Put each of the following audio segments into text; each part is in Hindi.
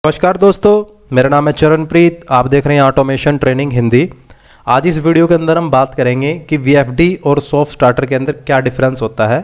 नमस्कार दोस्तों, मेरा नाम है चरणप्रीत। आप देख रहे हैं ऑटोमेशन ट्रेनिंग हिंदी। आज इस वीडियो के अंदर हम बात करेंगे कि वीएफडी और सॉफ्ट स्टार्टर के अंदर क्या डिफरेंस होता है।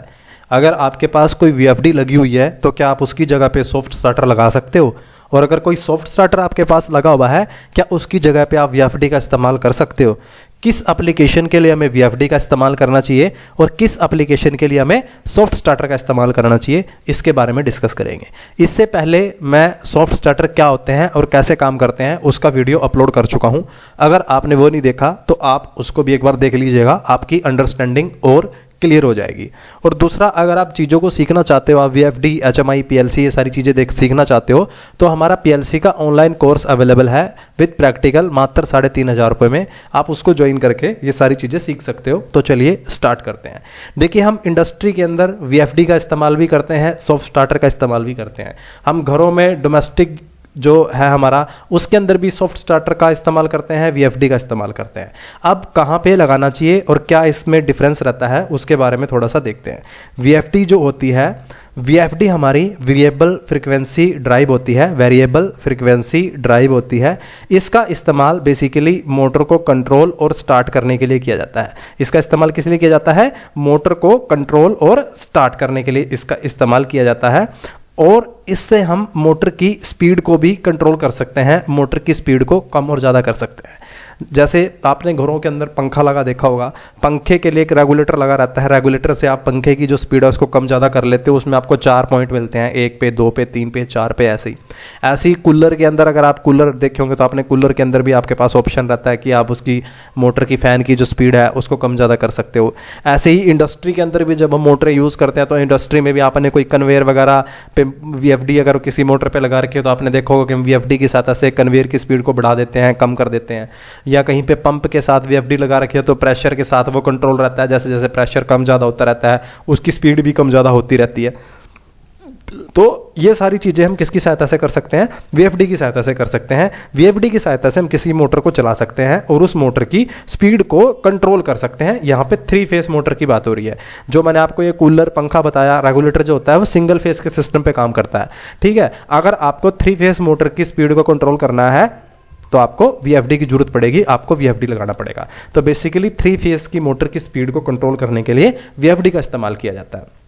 अगर आपके पास कोई वीएफडी लगी हुई है तो क्या आप उसकी जगह पे सॉफ्ट स्टार्टर लगा सकते हो, और अगर कोई सॉफ्ट स्टार्टर आपके पास लगा हुआ है क्या उसकी जगह पे आप वीएफडी का इस्तेमाल कर सकते हो। किस एप्लीकेशन के लिए हमें वीएफडी का इस्तेमाल करना चाहिए और किस एप्लीकेशन के लिए हमें सॉफ्ट स्टार्टर का इस्तेमाल करना चाहिए, इसके बारे में डिस्कस करेंगे। इससे पहले मैं सॉफ्ट स्टार्टर क्या होते हैं और कैसे काम करते हैं उसका वीडियो अपलोड कर चुका हूं। अगर आपने वो नहीं देखा तो आप उसको भी एक बार देख लीजिएगा, आपकी अंडरस्टैंडिंग और क्लियर हो जाएगी। और दूसरा, अगर आप चीज़ों को सीखना चाहते हो, आप वीएफडी, एचएमआई, पीएलसी ये सारी चीज़ें सीखना चाहते हो तो हमारा पीएलसी का ऑनलाइन कोर्स अवेलेबल है विद प्रैक्टिकल मात्र 3,500 रुपये में। आप उसको ज्वाइन करके ये सारी चीज़ें सीख सकते हो। तो चलिए स्टार्ट करते हैं। देखिए, हम इंडस्ट्री के अंदर वीएफडी का इस्तेमाल भी करते हैं, सॉफ्ट स्टार्टर का इस्तेमाल भी करते हैं। हम घरों में डोमेस्टिक जो है हमारा, उसके अंदर भी सॉफ्ट स्टार्टर का इस्तेमाल करते हैं, वीएफडी का इस्तेमाल करते हैं। अब कहाँ पे लगाना चाहिए और क्या इसमें डिफरेंस रहता है उसके बारे में थोड़ा सा देखते हैं। वीएफडी जो होती है, वीएफडी हमारी वेरिएबल फ्रीक्वेंसी ड्राइव होती है, वेरिएबल फ्रीक्वेंसी ड्राइव होती है। इसका इस्तेमाल बेसिकली मोटर को कंट्रोल और स्टार्ट करने के लिए किया जाता है। इसका इस्तेमाल किस लिए किया जाता है? मोटर को कंट्रोल और स्टार्ट करने के लिए इसका इस्तेमाल किया जाता है। और इससे हम मोटर की स्पीड को भी कंट्रोल कर सकते हैं, मोटर की स्पीड को कम और ज़्यादा कर सकते हैं। जैसे आपने घरों के अंदर पंखा लगा देखा होगा, पंखे के लिए एक रेगुलेटर लगा रहता है। रेगुलेटर से आप पंखे की जो स्पीड है उसको कम ज़्यादा कर लेते हो। उसमें आपको 4 पॉइंट मिलते हैं, 1 पे, 2 पे, 3 पे, 4 पे, ऐसे ही कूलर के अंदर अगर आप कूलर देखे होंगे तो आपने कूलर के अंदर भी आपके पास ऑप्शन रहता है कि आप उसकी मोटर की फ़ैन की जो स्पीड है उसको कम ज़्यादा कर सकते हो। ऐसे ही इंडस्ट्री के अंदर भी जब हम मोटरें यूज़ करते हैं तो इंडस्ट्री में भी आपने कोई कन्वेयर वगैरह पे वीएफडी अगर किसी मोटर पे लगा रखी हो तो आपने देखा होगा कि हम वीएफडी की सहायता से कन्वेयर की स्पीड को बढ़ा देते हैं, कम कर देते हैं। या कहीं पे पंप के साथ वीएफडी लगा रखी है तो प्रेशर के साथ वो कंट्रोल रहता है, जैसे जैसे प्रेशर कम ज़्यादा होता रहता है उसकी स्पीड भी कम ज़्यादा होती रहती है। तो ये सारी चीज़ें हम किसकी सहायता से कर सकते हैं? वीएफडी की सहायता से कर सकते हैं। वीएफडी की सहायता से हम किसी मोटर को चला सकते हैं और उस मोटर की स्पीड को कंट्रोल कर सकते हैं। यहाँ पे 3 फेस मोटर की बात हो रही है। जो मैंने आपको ये कूलर, पंखा बताया, रेगुलेटर जो होता है वो सिंगल फेस के सिस्टम पे काम करता है, ठीक है। अगर आपको 3 फेस मोटर की स्पीड को कंट्रोल करना है तो आपको वीएफडी की जरूरत पड़ेगी, आपको वीएफडी लगाना पड़ेगा। तो बेसिकली 3 फेस की मोटर की स्पीड को कंट्रोल करने के लिए वीएफडी का इस्तेमाल किया जाता है।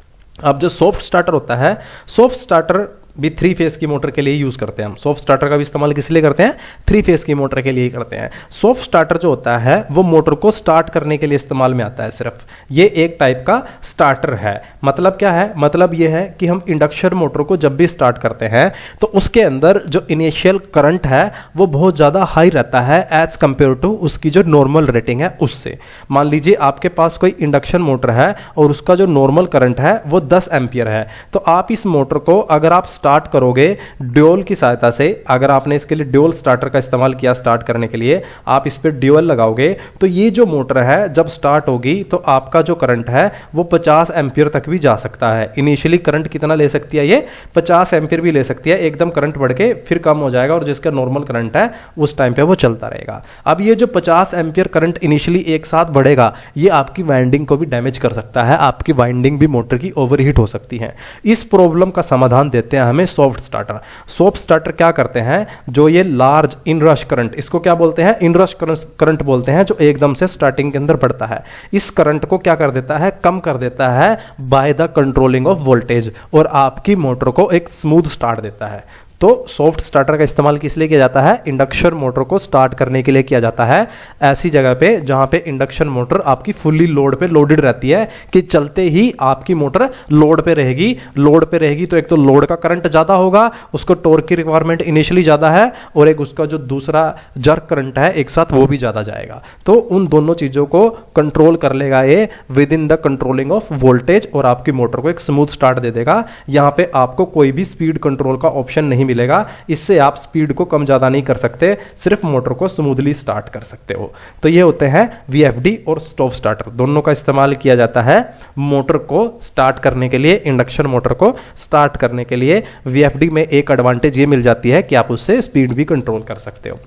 अब जो सॉफ्ट स्टार्टर होता है, सॉफ्ट स्टार्टर भी 3 फेस की मोटर के लिए यूज़ करते हैं हम। सॉफ्ट स्टार्टर का भी इस्तेमाल किस लिए करते हैं? 3 फेस की मोटर के लिए ही करते हैं। सॉफ्ट स्टार्टर जो होता है वो मोटर को स्टार्ट करने के लिए इस्तेमाल में आता है सिर्फ। ये एक टाइप का स्टार्टर है। मतलब क्या है? मतलब ये है कि हम इंडक्शन मोटर को जब भी स्टार्ट करते हैं तो उसके अंदर जो इनिशियल करंट है वो बहुत ज़्यादा हाई रहता है एज कंपेयर टू उसकी जो नॉर्मल रेटिंग है उससे। मान लीजिए आपके पास कोई इंडक्शन मोटर है और उसका जो नॉर्मल करंट है वो 10 एम्पियर है, तो आप इस मोटर को अगर आप स्टार्ट करोगे ड्यूल की सहायता से, अगर आपने इसके लिए ड्यूल स्टार्टर का इस्तेमाल किया स्टार्ट करने के लिए, आप इस पे ड्यूल लगाओगे तो ये जो मोटर है जब स्टार्ट होगी तो आपका जो करंट है वो 50 एम्पियर तक भी जा सकता है। इनिशियली करंट कितना ले सकती है? ये 50 एम्पियर भी ले सकती है। एकदम करंट बढ़ के फिर कम हो जाएगा और जिसका नॉर्मल करंट है उस टाइम पे वो चलता रहेगा। अब ये जो 50 एम्पियर करंट इनिशियली एक साथ बढ़ेगा ये आपकी वाइंडिंग को भी डैमेज कर सकता है, आपकी वाइंडिंग भी मोटर की ओवरहीट हो सकती है। इस प्रॉब्लम का समाधान देते हैं हमें सॉफ्ट स्टार्टर। सॉफ्ट स्टार्टर क्या करते हैं? जो ये लार्ज इनरश करंट, इसको क्या बोलते हैं? इनरश करंट बोलते हैं, जो एकदम से स्टार्टिंग के अंदर बढ़ता है, इस करंट को क्या कर देता है? कम कर देता है by the controlling of voltage, और आपकी मोटर को एक स्मूथ स्टार्ट देता है। तो सॉफ्ट स्टार्टर का इस्तेमाल किस लिए किया जाता है? इंडक्शन मोटर को स्टार्ट करने के लिए किया जाता है। ऐसी जगह पे जहां पे इंडक्शन मोटर आपकी फुल्ली लोड पे लोडेड रहती है कि चलते ही आपकी मोटर लोड पे रहेगी। लोड पे रहेगी तो एक तो लोड का करंट ज़्यादा होगा, उसको टॉर्क की रिक्वायरमेंट इनिशियली ज़्यादा है, और एक उसका जो दूसरा जर्क करंट है एक साथ वो भी ज़्यादा जाएगा। तो उन दोनों चीज़ों को कंट्रोल कर लेगा ये with in the controlling of voltage, और आपकी मोटर को एक स्मूथ स्टार्ट दे देगा। यहाँ पे आपको कोई भी स्पीड कंट्रोल का ऑप्शन नहीं मिलेगा। इससे आप स्पीड को कम ज्यादा नहीं कर सकते, सिर्फ मोटर को स्मूथली स्टार्ट कर सकते हो। तो ये होते हैं वीएफडी और सॉफ्ट स्टार्टर, दोनों का इस्तेमाल किया जाता है मोटर को स्टार्ट करने के लिए। इंडक्शन मोटर को स्टार्ट करने के लिए वीएफडी में एक एडवांटेज ये मिल जाती है कि आप उससे स्पीड भी कंट्रोल कर सकते हो।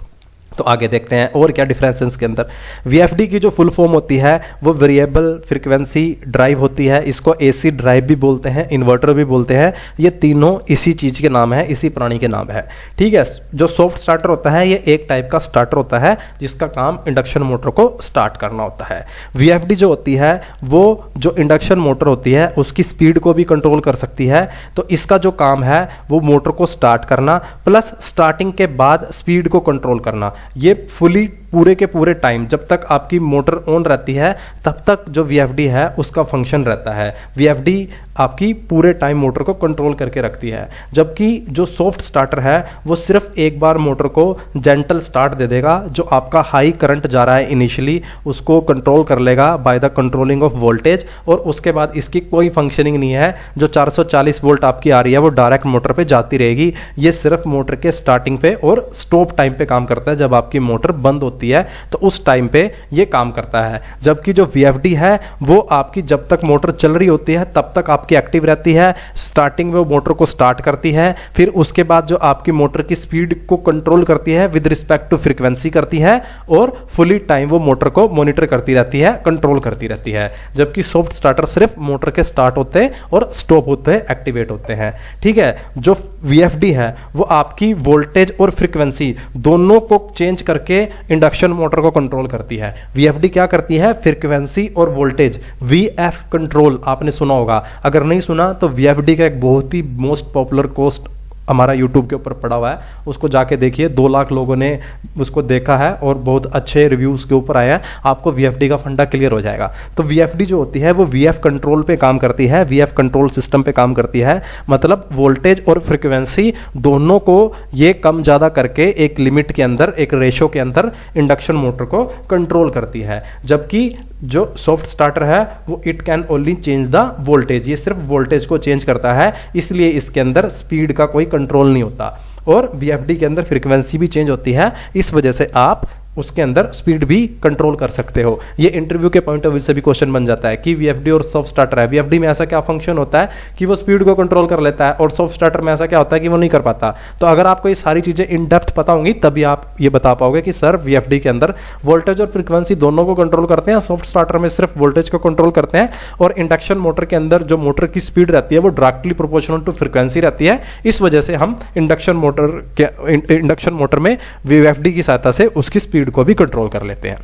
तो आगे देखते हैं और क्या डिफरेंस है इसके अंदर। VFD की जो फुल फॉर्म होती है वो वेरिएबल फ्रीक्वेंसी ड्राइव होती है। इसको AC ड्राइव भी बोलते हैं, इन्वर्टर भी बोलते हैं। ये तीनों इसी चीज़ के नाम है, इसी प्राणी के नाम है। ठीक है। जो सॉफ्ट स्टार्टर होता है ये एक टाइप का स्टार्टर होता है जिसका काम इंडक्शन मोटर को स्टार्ट करना होता है। VFD जो होती है वो जो इंडक्शन मोटर होती है उसकी स्पीड को भी कंट्रोल कर सकती है। तो इसका जो काम है वो मोटर को स्टार्ट करना प्लस स्टार्टिंग के बाद स्पीड को कंट्रोल करना। ये फुली पूरे के पूरे टाइम जब तक आपकी मोटर ऑन रहती है तब तक जो VFD है उसका फंक्शन रहता है। VFD आपकी पूरे टाइम मोटर को कंट्रोल करके रखती है। जबकि जो सॉफ्ट स्टार्टर है वो सिर्फ एक बार मोटर को जेंटल स्टार्ट दे देगा। जो आपका हाई करंट जा रहा है इनिशियली उसको कंट्रोल कर लेगा by the controlling of voltage, और उसके बाद इसकी कोई फंक्शनिंग नहीं है। जो 440 वोल्ट आपकी आ रही है वो डायरेक्ट मोटर पे जाती रहेगी। ये सिर्फ मोटर के स्टार्टिंग पे और स्टॉप टाइम पे काम करता है। जब आपकी मोटर बंद होती है तो उस टाइम पे ये काम करता है। जबकि जो VFD है वो आपकी जब तक मोटर चल रही होती है तब तक आपकी एक्टिव रहती है। स्टार्टिंग में वो मोटर को स्टार्ट करती है, फिर उसके बाद जो आपकी मोटर की स्पीड को कंट्रोल करती है विद रिस्पेक्ट टू फ्रीक्वेंसी करती है, और फुली टाइम वो मोटर को मॉनिटर करती रहती है, कंट्रोल करती रहती है। जबकि सॉफ्ट स्टार्टर सिर्फ मोटर के स्टार्ट होते हैं और स्टॉप होते हैं, एक्टिवेट होते हैं। ठीक है। जो VFD है वो आपकी वोल्टेज और फ्रीक्वेंसी दोनों को चेंज करके इंडक्शन मोटर को कंट्रोल करती है। VFD क्या करती है? फ्रीक्वेंसी और वोल्टेज, VF कंट्रोल आपने सुना होगा। अगर नहीं सुना तो VFD का एक बहुत ही मोस्ट पॉपुलर कोर्स हमारा YouTube के ऊपर पड़ा हुआ है, उसको जाके देखिए। 2 लाख लोगों ने उसको देखा है और बहुत अच्छे रिव्यूज के ऊपर आया है। आपको VFD का फंडा क्लियर हो जाएगा। तो VFD जो होती है वो VF कंट्रोल पे काम करती है, VF कंट्रोल सिस्टम पे काम करती है। मतलब वोल्टेज और फ्रीक्वेंसी दोनों को ये कम ज़्यादा करके एक लिमिट के अंदर, एक रेशो के अंदर इंडक्शन मोटर को कंट्रोल करती है। जबकि जो सॉफ्ट स्टार्टर है वो it can only change the voltage, ये सिर्फ वोल्टेज को चेंज करता है, इसलिए इसके अंदर स्पीड का कोई कंट्रोल नहीं होता। और VFD के अंदर फ्रीक्वेंसी भी चेंज होती है, इस वजह से आप उसके अंदर स्पीड भी कंट्रोल कर सकते हो। ये इंटरव्यू के पॉइंट ऑफ व्यू से भी क्वेश्चन बन जाता है कि VFD और सॉफ्ट स्टार्टर है, VFD में ऐसा क्या फंक्शन होता है कि वो स्पीड को कंट्रोल कर लेता है, और सॉफ्ट स्टार्टर में ऐसा क्या होता है कि वो नहीं कर पाता। तो अगर आपको ये सारी चीजें इन डेप्थ पता होंगी तभी आप ये बता पाओगे कि सर VFD के अंदर वोल्टेज और फ्रीक्वेंसी दोनों को कंट्रोल करते हैं, सॉफ्ट स्टार्टर में सिर्फ वोल्टेज को कंट्रोल करते हैं, और इंडक्शन मोटर के अंदर जो मोटर की स्पीड रहती है वो डायरेक्टली प्रोपोर्शनल टू फ्रीक्वेंसी रहती है। इस वजह से हम इंडक्शन मोटर में VFD की सहायता से उसकी स्पीड को भी कंट्रोल कर लेते हैं।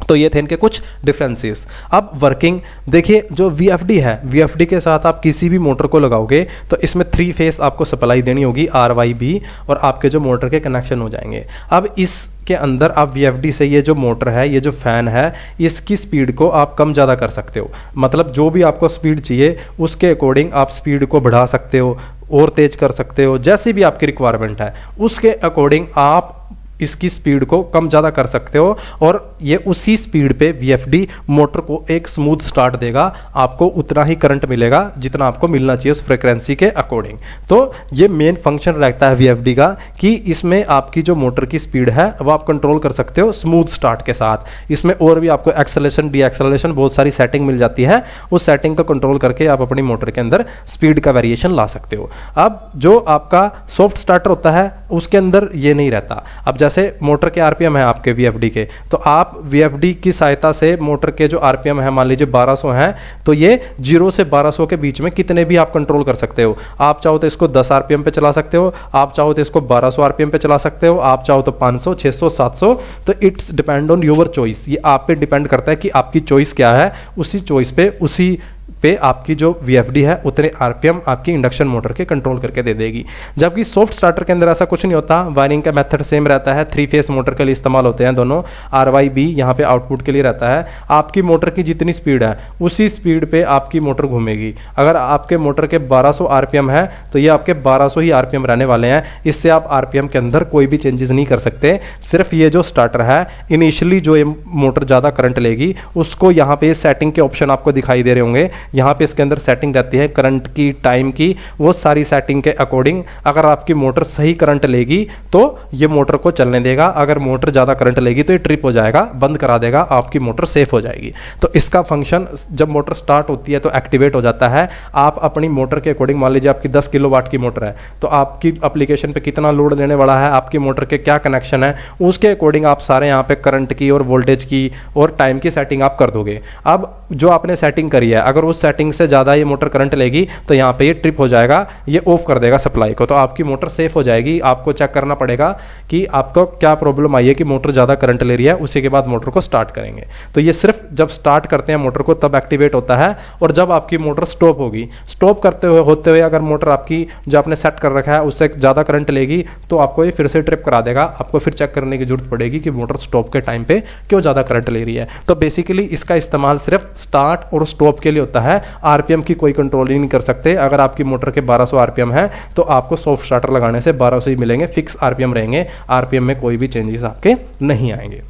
तो ये थे इनके कुछ डिफरेंसेस। अब वर्किंग देखिए, जो VFD है, VFD के साथ आप किसी भी मोटर को लगाओगे तो इसमें 3 फेस आपको सप्लाई देनी होगी, RYB, और आपके जो मोटर के कनेक्शन हो जाएंगे। अब इसके अंदर आप VFD से ये जो मोटर है, ये जो फैन है, इसकी स्पीड को आप कम ज़्यादा कर सकते हो। मतलब जो भी आपको स्पीड चाहिए उसके अकॉर्डिंग आप स्पीड को बढ़ा सकते हो और तेज कर सकते हो, जैसी भी आपकी रिक्वायरमेंट है उसके अकॉर्डिंग आप इसकी स्पीड को कम ज़्यादा कर सकते हो, और ये उसी स्पीड पे VFD मोटर को एक स्मूथ स्टार्ट देगा। आपको उतना ही करंट मिलेगा जितना आपको मिलना चाहिए उस फ्रीक्वेंसी के अकॉर्डिंग। तो ये मेन फंक्शन रहता है VFD का कि इसमें आपकी जो मोटर की स्पीड है वो आप कंट्रोल कर सकते हो स्मूथ स्टार्ट के साथ। इसमें और भी आपको एक्सेलरेशन, डी एक्सेलरेशन, बहुत सारी सेटिंग मिल जाती है। उस सेटिंग को कंट्रोल करके आप अपनी मोटर के अंदर स्पीड का वेरिएशन ला सकते हो। अब जो आपका सॉफ्ट स्टार्टर होता है उसके अंदर ये नहीं रहता। अब जैसे मोटर के RPM है आपके VFD के, तो आप VFD की सहायता से मोटर के जो RPM है, मान लीजिए 1200 है, तो ये 0 से 1200 के बीच में कितने भी आप कंट्रोल कर सकते हो। आप चाहो तो इसको 10 RPM पे चला सकते हो, आप चाहो तो इसको 1200 RPM पे चला सकते हो, आप चाहो तो 500, 600, 700। तो it's depend on your choice. ये आप पे डिपेंड करता है कि आपकी चॉइस क्या है। उसी चॉइस पे, उसी पे आपकी जो VFD है उतने RPM आपकी इंडक्शन मोटर के कंट्रोल करके दे देगी। जबकि सॉफ्ट स्टार्टर के अंदर ऐसा कुछ नहीं होता। वायरिंग का मेथड सेम रहता है। 3 फेस मोटर के लिए इस्तेमाल होते हैं दोनों। RYB यहाँ पे आउटपुट के लिए रहता है। आपकी मोटर की जितनी स्पीड है उसी स्पीड पे आपकी मोटर घूमेगी। अगर आपके मोटर के 1200 RPM है तो ये आपके 1200 ही RPM रहने वाले हैं। इससे आप RPM के अंदर कोई भी चेंजेस नहीं कर सकते। सिर्फ ये जो स्टार्टर है, इनिशियली जो ये मोटर ज़्यादा करंट लेगी उसको यहाँ पे सेटिंग के ऑप्शन आपको दिखाई दे रहे होंगे यहाँ पे इसके अंदर सेटिंग रहती है करंट की, टाइम की, वो सारी सेटिंग के अकॉर्डिंग अगर आपकी मोटर सही करंट लेगी तो ये मोटर को चलने देगा, अगर मोटर ज़्यादा करंट लेगी तो ये ट्रिप हो जाएगा, बंद करा देगा, आपकी मोटर सेफ हो जाएगी। तो इसका फंक्शन जब मोटर स्टार्ट होती है तो एक्टिवेट हो जाता है। आप अपनी मोटर के अकॉर्डिंग, मान लीजिए आपकी 10 किलोवाट की मोटर है तो आपकी एप्लीकेशन पे कितना लोड लेने वाला है, आपकी मोटर के क्या कनेक्शन है, उसके अकॉर्डिंग आप सारे यहाँ पे करंट की और वोल्टेज की और टाइम की सेटिंग आप कर दोगे। अब जो आपने सेटिंग करी है, अगर उस सेटिंग से ज़्यादा ये मोटर करंट लेगी तो यहाँ पे ये ट्रिप हो जाएगा, ये ऑफ कर देगा सप्लाई को, तो आपकी मोटर सेफ हो जाएगी। आपको चेक करना पड़ेगा कि आपको क्या प्रॉब्लम आई है कि मोटर ज़्यादा करंट ले रही है, उसी के बाद मोटर को स्टार्ट करेंगे। तो ये सिर्फ जब स्टार्ट करते हैं मोटर को तब एक्टिवेट होता है, और जब आपकी मोटर स्टॉप होगी, स्टॉप करते हुए होते हुए अगर मोटर आपकी जो आपने सेट कर रखा है उससे ज़्यादा करंट लेगी तो आपको ये फिर से ट्रिप करा देगा। आपको फिर चेक करने की जरूरत पड़ेगी कि मोटर स्टॉप के टाइम पे क्यों ज़्यादा करंट ले रही है। तो बेसिकली इसका इस्तेमाल सिर्फ स्टार्ट और स्टॉप के लिए होता है, आरपीएम की कोई कंट्रोल ही नहीं कर सकते। अगर आपकी मोटर के 1200 आरपीएम है तो आपको सॉफ्ट स्टार्टर लगाने से 1200 ही मिलेंगे, फिक्स आरपीएम रहेंगे, आरपीएम में कोई भी चेंजेस आपके नहीं आएंगे।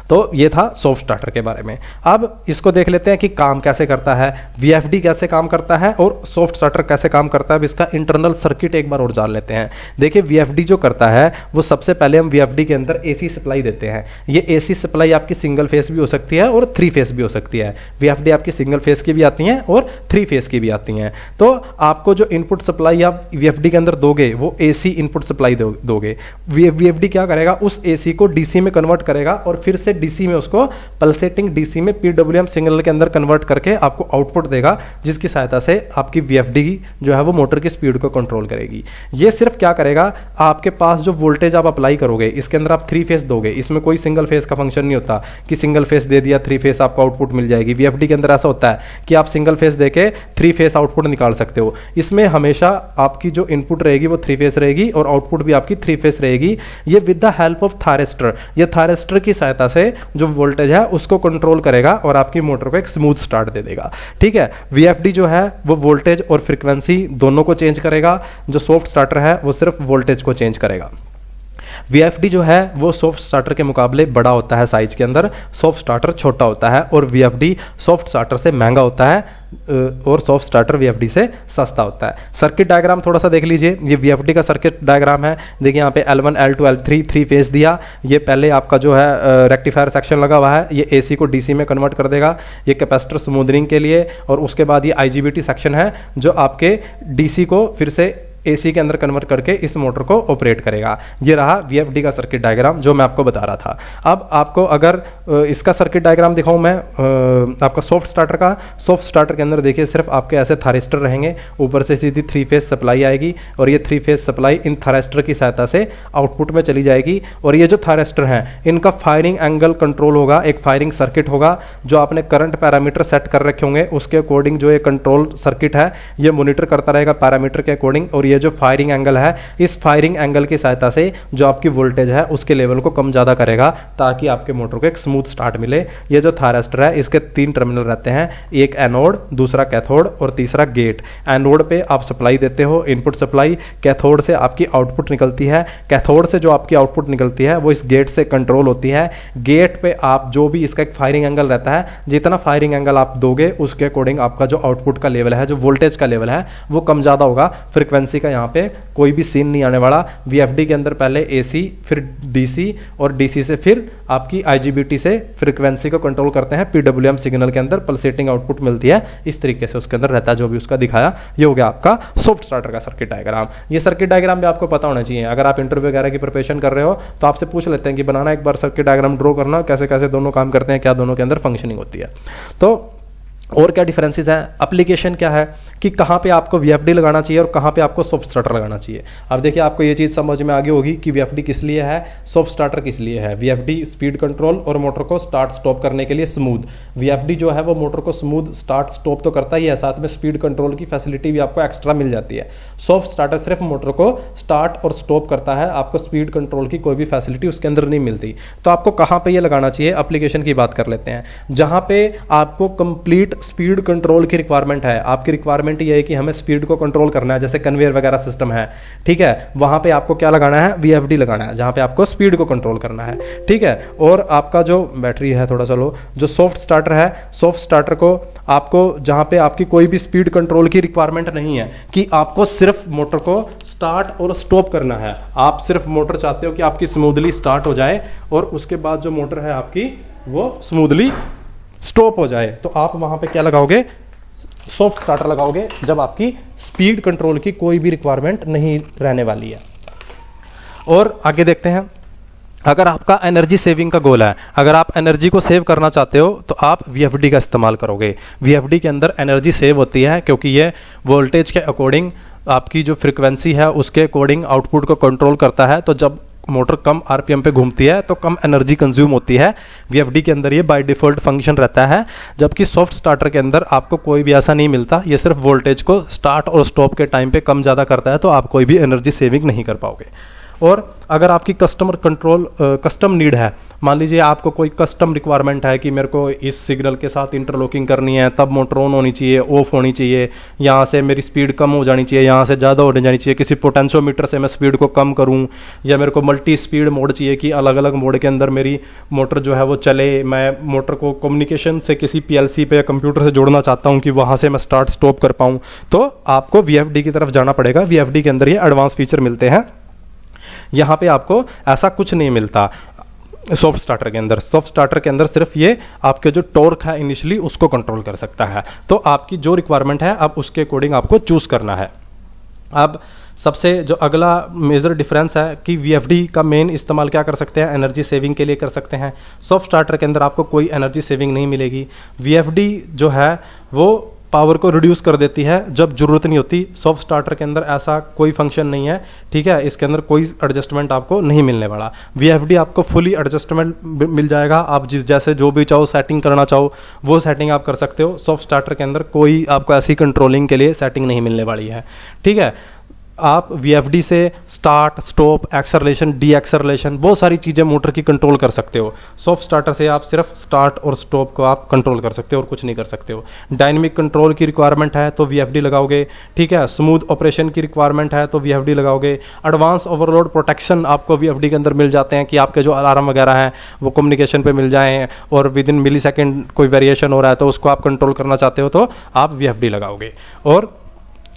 तो ये था सॉफ्ट स्टार्टर के बारे में। अब इसको देख लेते हैं कि काम कैसे करता है, वीएफडी कैसे काम करता है और सॉफ्ट स्टार्टर कैसे काम करता है। अब इसका इंटरनल सर्किट एक बार और जान लेते हैं। देखिए वीएफडी जो करता है वो सबसे पहले हम वीएफडी के अंदर एसी सप्लाई देते हैं। ये एसी सप्लाई आपकी सिंगल फेस भी हो सकती है और 3 फेस भी हो सकती है। वीएफडी आपकी सिंगल फेस की भी आती हैं और 3 फेस की भी आती हैं। तो आपको जो इनपुट सप्लाई आप वीएफडी के अंदर दोगे वो एसी इनपुट सप्लाई दोगे। वीएफडी क्या करेगा, उस एसी को डीसी में कन्वर्ट करेगा और फिर से डीसी में उसको पल्सेटिंग डीसी में पीडब्ल्यूएम सिग्नल के अंदर कन्वर्ट करके आपको आउटपुट देगा, जिसकी सहायता से आपकी वीएफडी जो है वो मोटर की स्पीड को कंट्रोल करेगी। ये सिर्फ क्या करेगा, आपके पास जो वोल्टेज आप अप्लाई करोगे इसके अंदर आप 3 फेस दोगे, इसमें कोई सिंगल फेस का फंक्शन नहीं होता कि सिंगल फेस दे दिया 3 फेस आपको आउटपुट मिल जाएगी। वीएफडी के अंदर ऐसा होता है कि आप सिंगल फेस देके 3 फेस आउटपुट निकाल सकते हो। इसमें हमेशा आपकी जो इनपुट रहेगी वो 3 फेस रहेगी और आउटपुट भी आपकी 3 फेस रहेगी। ये with the help of thyristor, ये थायरिस्टर की सहायता से जो वोल्टेज है उसको कंट्रोल करेगा और आपकी मोटर को एक स्मूथ स्टार्ट दे देगा। ठीक है, वीएफडी जो है वो वोल्टेज और फ्रीक्वेंसी दोनों को चेंज करेगा, जो सॉफ्ट स्टार्टर है वो सिर्फ वोल्टेज को चेंज करेगा। वीएफडी जो है वो सॉफ्ट स्टार्टर के मुकाबले बड़ा होता है साइज के अंदर, सॉफ्ट स्टार्टर छोटा होता है और वीएफडी सॉफ्ट स्टार्टर से महंगा होता है और सॉफ्ट स्टार्टर वीएफडी से सस्ता होता है। सर्किट डायग्राम थोड़ा सा देख लीजिए, ये वीएफडी का सर्किट डायग्राम है। देखिए यहाँ पे L1 L2 L3 3 फेस दिया, ये पहले आपका जो है रेक्टिफायर सेक्शन लगा हुआ है, ये एसी को डीसी में कन्वर्ट कर देगा, ये कैपेसिटर स्मूदनिंग के लिए, और उसके बाद ये आईजीबीटी सेक्शन है जो आपके डीसी को फिर से एसी के अंदर कन्वर्ट करके इस मोटर को ऑपरेट करेगा। ये रहा वीएफडी का सर्किट डायग्राम जो मैं आपको बता रहा था। अब आपको अगर इसका सर्किट डायग्राम दिखाऊं मैं आपका सॉफ्ट स्टार्टर का, सॉफ्ट स्टार्टर के अंदर देखिए सिर्फ आपके ऐसे थायरिस्टर रहेंगे, ऊपर से सीधी 3 फेस सप्लाई आएगी और ये 3 फेस सप्लाई इन थायरिस्टर की सहायता से आउटपुट में चली जाएगी। और ये जो थायरिस्टर हैं इनका फायरिंग एंगल कंट्रोल होगा, एक फायरिंग सर्किट होगा जो आपने करंट पैरामीटर सेट कर रखे होंगे उसके अकॉर्डिंग जो ये कंट्रोल सर्किट है ये मॉनिटर करता रहेगा पैरामीटर के अकॉर्डिंग। और ये जो फायरिंग एंगल है, इस फायरिंग एंगल की सहायता से जो आपकी वोल्टेज है उसके लेवल को कम ज्यादा करेगा ताकि आपके मोटर को एक स्मूथ स्टार्ट मिले। ये जो थायरिस्टर है इसके 3 टर्मिनल रहते हैं, एक एनोड, दूसरा कैथोड और तीसरा गेट। एनोड पे आप सप्लाई देते हो इनपुट सप्लाई, कैथोड से आपकी आउटपुट निकलती है, कैथोड से जो आपकी आउटपुट निकलती है वो इस गेट से कंट्रोल होती है। गेट पे आप जो भी इसका एक फायरिंग एंगल रहता है, जितना फायरिंग एंगल आप दोगे उसके अकॉर्डिंग आपका जो आउटपुट का लेवल है, जो वोल्टेज का लेवल है वो कम ज्यादा होगा। फ्रीक्वेंसी का यहाँ पे कोई भी सीन नहीं आने वाला। वीएफडी के अंदर पहले एसी फिर डीसी और डीसी से फिर आपकी आईजीबीटी से फ्रीक्वेंसी को कंट्रोल करते हैं, पीडब्ल्यूएम सिग्नल के अंदर पल्सेटिंग आउटपुट मिलती है, इस तरीके से उसके अंदर रहता है जो भी उसका दिखाया। ये हो गया आपका सॉफ्ट स्टार्टर का सर्किट डायग्राम। ये सर्किट डायग्राम भी आपको पता होना चाहिए, अगर आप इंटरव्यू वगैरह की प्रिपरेशन कर रहे हो तो आपसे पूछ लेते हैं कि बनाना एक बार सर्किट डायग्राम ड्रॉ करना, कैसे कैसे दोनों काम करते हैं, क्या दोनों के अंदर फंक्शनिंग होती है। तो और क्या डिफरेंसेस हैं, एप्लीकेशन क्या है कि कहाँ पे आपको वीएफडी लगाना चाहिए और कहाँ पे आपको सॉफ्ट स्टार्टर लगाना चाहिए। अब देखिए आपको ये चीज़ समझ में आ गई होगी कि वीएफडी किस लिए है, सॉफ्ट स्टार्टर किस लिए है। वीएफडी स्पीड कंट्रोल और मोटर को स्टार्ट स्टॉप करने के लिए स्मूथ, वीएफडी जो है वो मोटर को स्मूथ स्टार्ट स्टॉप तो करता ही है, साथ में स्पीड कंट्रोल की फैसिलिटी भी आपको एक्स्ट्रा मिल जाती है। सॉफ्ट स्टार्टर सिर्फ मोटर को स्टार्ट और स्टॉप करता है, आपको स्पीड कंट्रोल की कोई भी फैसिलिटी उसके अंदर नहीं मिलती। तो आपको कहाँ पे ये लगाना चाहिए, एप्लीकेशन की बात कर लेते हैं। जहाँ पे आपको कंप्लीट स्पीड कंट्रोल की रिक्वायरमेंट है, आपकी रिक्वायरमेंट रिक्वायरमेंट ये है कि हमें स्पीड को कंट्रोल करना है, जैसे कन्वेयर वगैरह सिस्टम है, ठीक है, वहाँ पे आपको क्या लगाना है, VFD लगाना है, जहाँ पे आपको स्पीड को कंट्रोल करना है, ठीक है। और आपका जो बैटरी है थोड़ा सा लो, जो सॉफ्ट स्टार्टर है, सॉफ्ट स्टार्टर को आपको जहाँ पे आपकी कोई भी स्पीड कंट्रोल की रिक्वायरमेंट नहीं है कि आपको सिर्फ मोटर को स्टार्ट और स्टॉप करना है, आप सिर्फ मोटर चाहते हो कि आपकी स्मूथली स्टार्ट हो जाए और उसके बाद जो मोटर है आपकी वो स्मूथली स्टॉप हो जाए, तो आप वहाँ पे क्या लगाओगे, सॉफ्ट स्टार्टर लगाओगे, जब आपकी स्पीड कंट्रोल की कोई भी रिक्वायरमेंट नहीं रहने वाली है। और आगे देखते हैं, अगर आपका एनर्जी सेविंग का गोल है, अगर आप एनर्जी को सेव करना चाहते हो तो आप VFD का इस्तेमाल करोगे। VFD के अंदर एनर्जी सेव होती है क्योंकि ये वोल्टेज के अकॉर्डिंग, आपकी जो फ्रिक्वेंसी है उसके अकॉर्डिंग आउटपुट को कंट्रोल करता है, तो जब मोटर कम RPM पे घूमती है तो कम एनर्जी कंज्यूम होती है। VFD के अंदर ये बाय डिफ़ॉल्ट फंक्शन रहता है, जबकि सॉफ्ट स्टार्टर के अंदर आपको कोई भी ऐसा नहीं मिलता, ये सिर्फ वोल्टेज को स्टार्ट और स्टॉप के टाइम पे कम ज़्यादा करता है, तो आप कोई भी एनर्जी सेविंग नहीं कर पाओगे। और अगर आपकी कस्टम नीड है, मान लीजिए आपको कोई कस्टम रिक्वायरमेंट है कि मेरे को इस सिग्नल के साथ इंटरलॉकिंग करनी है, तब मोटर ऑन होनी चाहिए, ऑफ होनी चाहिए, यहाँ से मेरी स्पीड कम हो जानी चाहिए, यहाँ से ज़्यादा होने जानी चाहिए, किसी पोटेंशियोमीटर से मैं स्पीड को कम करूँ, या मेरे को मल्टी स्पीड मोड चाहिए कि अलग अलग मोड के अंदर मेरी मोटर जो है वो चले, मैं मोटर को कम्युनिकेशन से किसी PLC पे या कंप्यूटर से जोड़ना चाहता हूँ कि वहाँ से मैं स्टार्ट स्टॉप कर पाऊँ, तो आपको VFD की तरफ जाना पड़ेगा। VFD के अंदर ये एडवांस फीचर मिलते हैं, यहाँ पे आपको ऐसा कुछ नहीं मिलता सॉफ्ट स्टार्टर के अंदर। सॉफ्ट स्टार्टर के अंदर सिर्फ ये आपके जो टॉर्क है इनिशियली उसको कंट्रोल कर सकता है, तो आपकी जो रिक्वायरमेंट है अब उसके अकॉर्डिंग आपको चूज करना है। अब सबसे जो अगला मेजर डिफरेंस है कि VFD का मेन इस्तेमाल क्या कर सकते हैं, एनर्जी सेविंग के लिए कर सकते हैं। सॉफ्ट स्टार्टर के अंदर आपको कोई एनर्जी सेविंग नहीं मिलेगी। VFD जो है वो पावर को रिड्यूस कर देती है जब जरूरत नहीं होती। सॉफ्ट स्टार्टर के अंदर ऐसा कोई फंक्शन नहीं है, ठीक है, इसके अंदर कोई एडजस्टमेंट आपको नहीं मिलने वाला। VFD आपको फुली एडजस्टमेंट मिल जाएगा, आप जिस जैसे जो भी चाहो सेटिंग करना चाहो वो सेटिंग आप कर सकते हो। सॉफ्ट स्टार्टर के अंदर कोई आपको ऐसी कंट्रोलिंग के लिए सेटिंग नहीं मिलने वाली है, ठीक है। आप VFD से start, stop, acceleration, D acceleration बहुत सारी चीज़ें मोटर की कंट्रोल कर सकते हो। सॉफ्ट स्टार्टर से आप सिर्फ स्टार्ट और स्टॉप को आप कंट्रोल कर सकते हो और कुछ नहीं कर सकते हो। डायनेमिक कंट्रोल की रिक्वायरमेंट है तो VFD लगाओगे, ठीक है। स्मूथ ऑपरेशन की रिक्वायरमेंट है तो VFD लगाओगे। एडवांस ओवरलोड प्रोटेक्शन आपको VFD के अंदर मिल जाते हैं कि आपके जो अलार्म वगैरह हैं वो कम्युनिकेशन पे मिल जाएँ और विद इन मिली सेकेंड कोई वेरिएशन हो रहा है तो उसको आप कंट्रोल करना चाहते हो तो आप VFD लगाओगे। और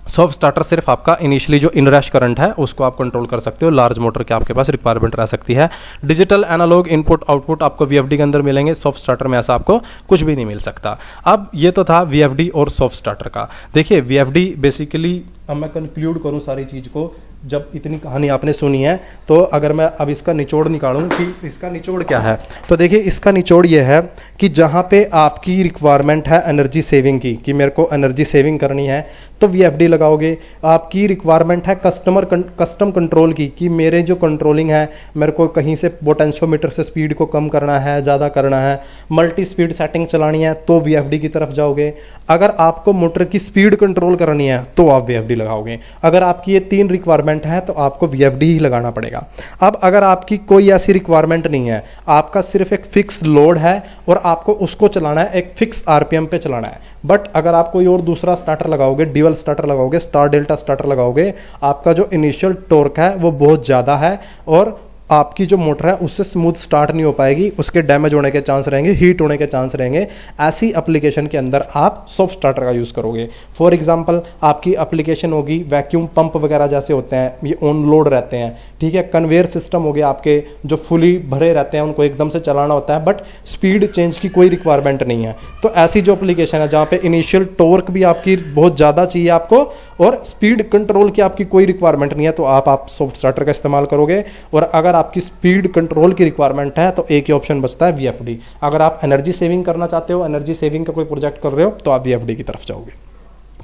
सॉफ्ट स्टार्टर सिर्फ आपका इनिशियली जो इनरश करंट है उसको आप कंट्रोल कर सकते हो। लार्ज मोटर के आपके पास रिक्वायरमेंट रह सकती है। डिजिटल एनालॉग इनपुट आउटपुट आपको VFD के अंदर मिलेंगे, सॉफ्ट स्टार्टर में ऐसा आपको कुछ भी नहीं मिल सकता। अब ये तो था VFD और सॉफ्ट स्टार्टर का। देखिए VFD बेसिकली, अब मैं कंक्लूड करूँ सारी चीज़ को, जब इतनी कहानी आपने सुनी है तो अगर मैं अब इसका निचोड़ निकालूं कि इसका निचोड़ क्या है, तो देखिए इसका निचोड़ ये है कि जहाँ पे आपकी रिक्वायरमेंट है एनर्जी सेविंग की, कि मेरे को एनर्जी सेविंग करनी है तो VFD लगाओगे। आपकी रिक्वायरमेंट है कस्टम कंट्रोल की, कि मेरे जो कंट्रोलिंग है मेरे को कहीं से पोटेंशियोमीटर से स्पीड को कम करना है, ज़्यादा करना है, मल्टी स्पीड सेटिंग चलानी है तो VFD की तरफ जाओगे। अगर आपको मोटर की स्पीड कंट्रोल करनी है तो आप VFD लगाओगे। अगर आपकी ये 3 रिक्वायरमेंट है तो आपको VFD ही लगाना पड़ेगा। अब अगर आपकी कोई ऐसी रिक्वायरमेंट नहीं है, आपका सिर्फ एक फिक्स लोड है और आपको उसको चलाना है, एक फिक्स RPM पे चलाना है, बट अगर आप कोई और दूसरा स्टार्टर लगाओगे, ड्यूअल स्टार्टर लगाओगे, स्टार डेल्टा स्टार्टर लगाओगे, आपका जो इनिशियल टॉर्क है वो बहुत ज़्यादा है और आपकी जो मोटर है उससे स्मूथ स्टार्ट नहीं हो पाएगी, उसके डैमेज होने के चांस रहेंगे, हीट होने के चांस रहेंगे। ऐसी एप्लीकेशन के अंदर आप सॉफ्ट स्टार्टर का यूज़ करोगे। फॉर एग्जांपल आपकी एप्लीकेशन होगी वैक्यूम पंप वगैरह जैसे होते हैं, ये ऑन लोड रहते हैं, ठीक है। कन्वेयर सिस्टम हो गया आपके जो फुली भरे रहते हैं, उनको एकदम से चलाना होता है बट स्पीड चेंज की कोई रिक्वायरमेंट नहीं है। तो ऐसी जो एप्लीकेशन है जहाँ पे इनिशियल टॉर्क भी आपकी बहुत ज़्यादा चाहिए आपको और स्पीड कंट्रोल की आपकी कोई रिक्वायरमेंट नहीं है, तो आप सॉफ्ट स्टार्टर का इस्तेमाल करोगे। और अगर आपकी स्पीड कंट्रोल की रिक्वायरमेंट है तो एक ही ऑप्शन बचता है VFD। अगर आप एनर्जी सेविंग करना चाहते हो, एनर्जी सेविंग का कोई प्रोजेक्ट कर रहे हो तो आप VFD की तरफ जाओगे।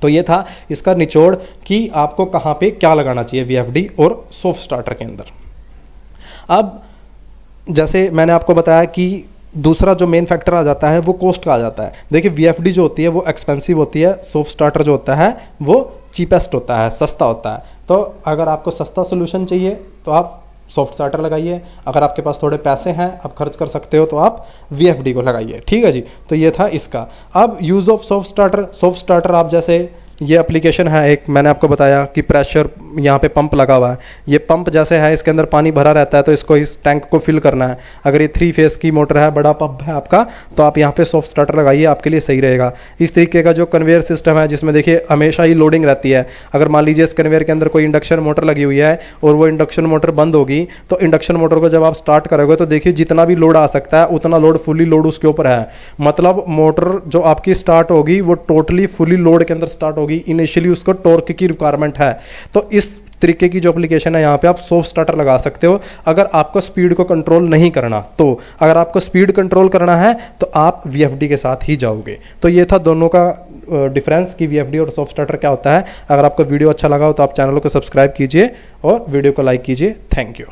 तो ये था इसका निचोड़ कि आपको कहाँ पे क्या लगाना चाहिए VFD और सॉफ्ट स्टार्टर के अंदर। अब जैसे मैंने आपको बताया कि दूसरा जो मेन फैक्टर आ जाता है वो कॉस्ट का आ जाता है। देखिए VFD जो होती है वो एक्सपेंसिव होती है, सॉफ्ट स्टार्टर जो होता है वो चीपेस्ट होता है, सस्ता होता है। तो अगर आपको सस्ता सोल्यूशन चाहिए तो आप सॉफ्ट स्टार्टर लगाइए, अगर आपके पास थोड़े पैसे हैं आप खर्च कर सकते हो तो आप VFD को लगाइए, ठीक है जी। तो ये था इसका। अब use of soft starter. Soft starter आप जैसे ये एप्लीकेशन है एक, मैंने आपको बताया कि प्रेशर यहाँ पे पंप लगा हुआ है, ये पंप जैसे है इसके अंदर पानी भरा रहता है, तो इसको इस टैंक को फिल करना है। अगर ये 3 फेस की मोटर है, बड़ा पंप है आपका, तो आप यहाँ पे सॉफ्ट स्टार्टर लगाइए, आपके लिए सही रहेगा। इस तरीके का जो कन्वेयर सिस्टम है जिसमें देखिए हमेशा ही लोडिंग रहती है, अगर मान लीजिए इस कन्वेयर के अंदर कोई इंडक्शन मोटर लगी हुई है और वो इंडक्शन मोटर बंद होगी, तो इंडक्शन मोटर को जब आप स्टार्ट करोगे तो देखिए जितना भी लोड आ सकता है उतना लोड फुली लोड उसके ऊपर है। मतलब मोटर जो आपकी स्टार्ट होगी वो टोटली फुली लोड के अंदर स्टार्ट होगी, इनिशियली उसको टॉर्क की रिक्वायरमेंट है। तो इस तरीके की जो एप्लीकेशन है यहाँ पे आप सॉफ्ट स्टार्टर लगा सकते हो अगर आपको स्पीड को कंट्रोल नहीं करना। तो अगर आपको स्पीड कंट्रोल करना है तो आप VFD के साथ ही जाओगे। तो ये था दोनों का डिफरेंस कि VFD और सॉफ्ट स्टार्टर क्या होता है। अगर आपको वीडियो अच्छा लगा हो तो आप चैनल को सब्सक्राइब कीजिए और वीडियो को लाइक कीजिए। Thank you.